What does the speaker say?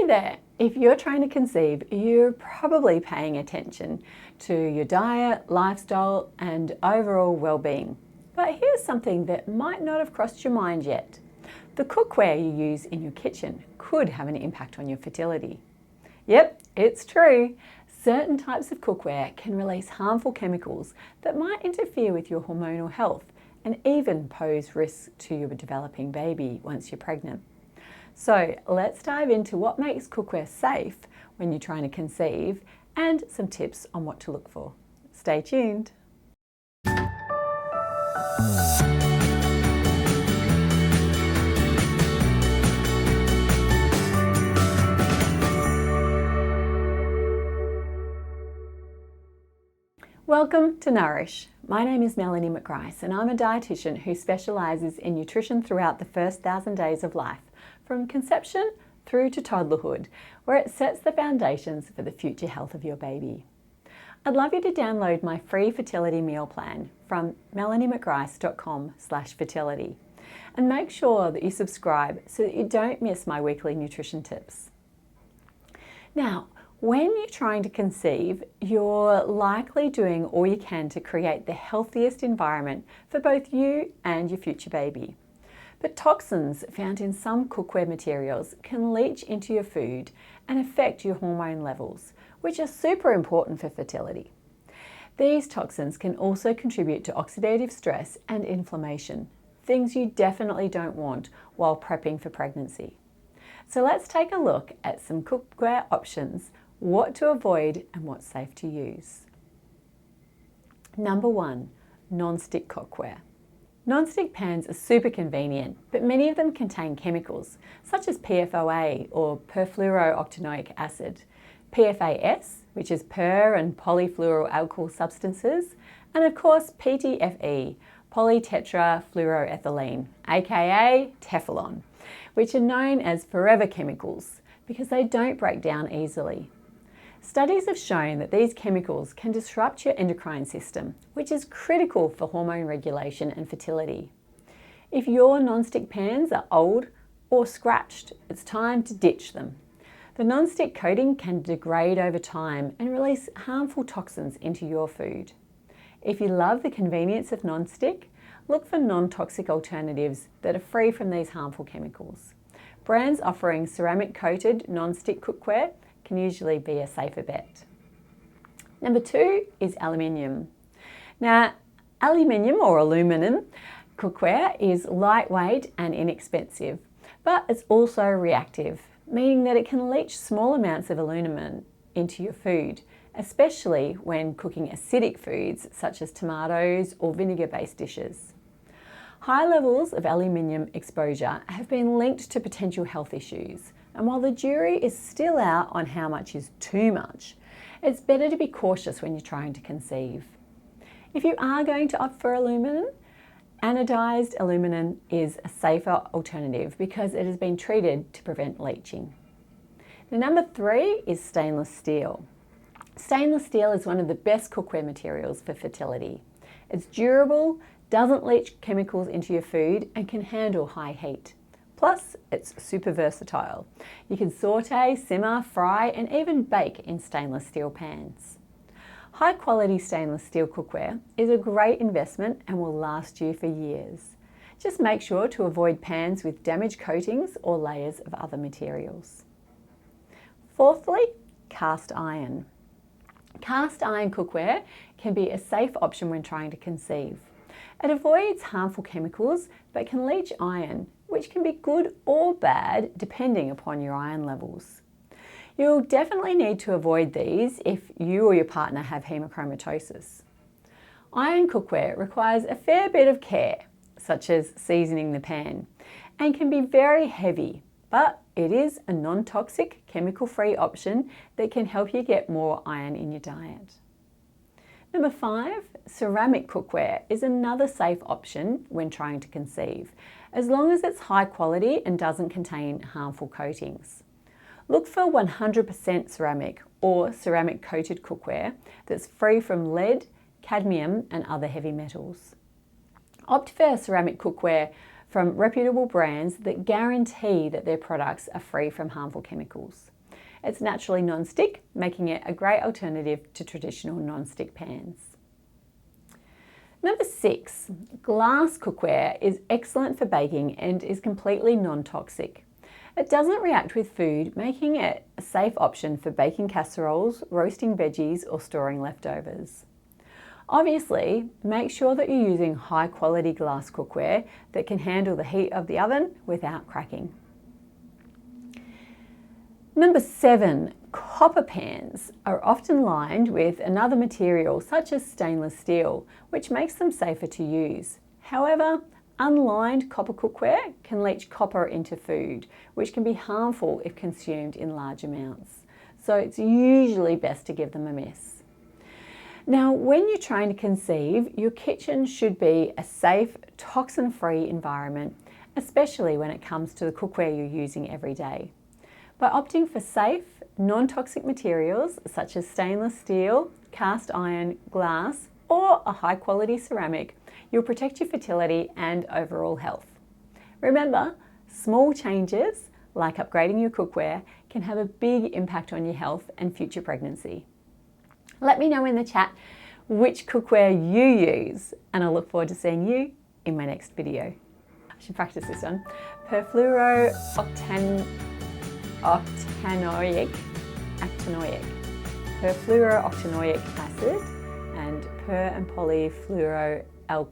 Hey there! If you're trying to conceive, you're probably paying attention to your diet, lifestyle, and overall well-being. But here's something that might not have crossed your mind yet. The cookware you use in your kitchen could have an impact on your fertility. Yep, it's true. Certain types of cookware can release harmful chemicals that might interfere with your hormonal health and even pose risks to your developing baby once you're pregnant. So let's dive into what makes cookware safe when you're trying to conceive and some tips on what to look for. Stay tuned. Welcome to Nourish. My name is Melanie and I'm a dietitian who specialises in nutrition throughout the first 1,000 days of life, from conception through to toddlerhood, where it sets the foundations for the future health of your baby. I'd love you to download my free fertility meal plan from melaniemcgrice.com/fertility and make sure that you subscribe so that you don't miss my weekly nutrition tips. Now, when you're trying to conceive, you're likely doing all you can to create the healthiest environment for both you and your future baby. But toxins found in some cookware materials can leach into your food and affect your hormone levels, which are super important for fertility. These toxins can also contribute to oxidative stress and inflammation, things you definitely don't want while prepping for pregnancy. So let's take a look at some cookware options, what to avoid and what's safe to use. Number 1, non-stick cookware. Non-stick pans are super convenient, but many of them contain chemicals such as PFOA or perfluorooctanoic acid, PFAS, which is per and polyfluoroalkyl substances, and of course PTFE, polytetrafluoroethylene, aka Teflon, which are known as forever chemicals because they don't break down easily. Studies have shown that these chemicals can disrupt your endocrine system, which is critical for hormone regulation and fertility. If your non-stick pans are old or scratched, it's time to ditch them. The non-stick coating can degrade over time and release harmful toxins into your food. If you love the convenience of non-stick, look for non-toxic alternatives that are free from these harmful chemicals. Brands offering ceramic-coated non-stick cookware can usually be a safer bet. Number 2 is aluminium. Now, aluminium or aluminum cookware is lightweight and inexpensive, but it's also reactive, meaning that it can leach small amounts of aluminum into your food, especially when cooking acidic foods such as tomatoes or vinegar-based dishes. High levels of aluminium exposure have been linked to potential health issues, and while the jury is still out on how much is too much, it's better to be cautious when you're trying to conceive. If you are going to opt for aluminum, anodized aluminum is a safer alternative because it has been treated to prevent leaching. The number 3 is stainless steel. Stainless steel is one of the best cookware materials for fertility. It's durable, doesn't leach chemicals into your food, and can handle high heat. Plus, it's super versatile. You can saute, simmer, fry, and even bake in stainless steel pans. High quality stainless steel cookware is a great investment and will last you for years. Just make sure to avoid pans with damaged coatings or layers of other materials. Fourthly, cast iron. Cast iron cookware can be a safe option when trying to conceive. It avoids harmful chemicals but can leach iron, which can be good or bad depending upon your iron levels. You'll definitely need to avoid these if you or your partner have hemochromatosis. Iron cookware requires a fair bit of care, such as seasoning the pan, and can be very heavy, but it is a non-toxic, chemical-free option that can help you get more iron in your diet. Number 5, ceramic cookware is another safe option when trying to conceive, as long as it's high quality and doesn't contain harmful coatings. Look for 100% ceramic or ceramic coated cookware that's free from lead, cadmium and other heavy metals. Opt for ceramic cookware from reputable brands that guarantee that their products are free from harmful chemicals. It's naturally non-stick, making it a great alternative to traditional non-stick pans. Number 6, glass cookware is excellent for baking and is completely non-toxic. It doesn't react with food, making it a safe option for baking casseroles, roasting veggies, or storing leftovers. Obviously, make sure that you're using high quality glass cookware that can handle the heat of the oven without cracking. Number 7, copper pans are often lined with another material such as stainless steel, which makes them safer to use. However, unlined copper cookware can leach copper into food, which can be harmful if consumed in large amounts. So it's usually best to give them a miss. Now, when you're trying to conceive, your kitchen should be a safe, toxin-free environment, especially when it comes to the cookware you're using every day. By opting for safe, non-toxic materials such as stainless steel, cast iron, glass, or a high-quality ceramic, you'll protect your fertility and overall health. Remember, small changes like upgrading your cookware can have a big impact on your health and future pregnancy. Let me know in the chat which cookware you use, and I look forward to seeing you in my next video. I should practice this one. Perfluorooctanoic acid and per and polyfluoroalkyl